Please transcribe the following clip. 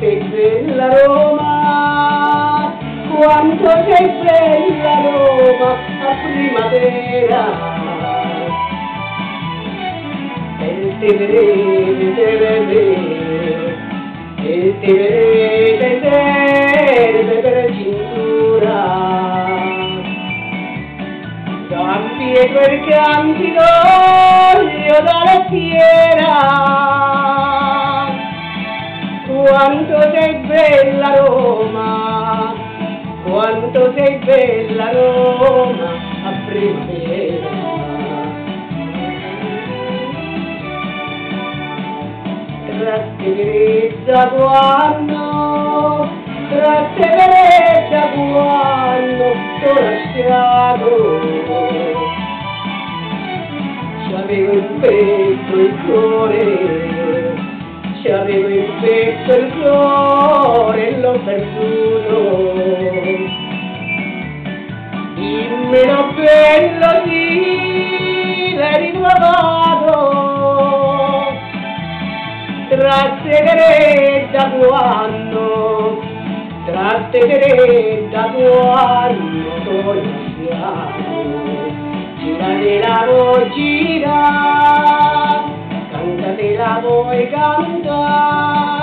sei bella Roma, quanto sei bella Roma a primavera. E ti vedete per cintura, campi e quel campi d'olio dalla fiera. Quanto sei bella Roma, quanto sei bella Roma a primavera. Trattenerezza quando t'ho lasciato, c'avevo il petto il cuore, c'avevo il petto il cuore e l'ho perduto. Dimmelo bello, sì, l'hai ritrovato. Trattenerezza quando t'ho lasciato. Gira la vuoi gira, canta te la vuoi cantare.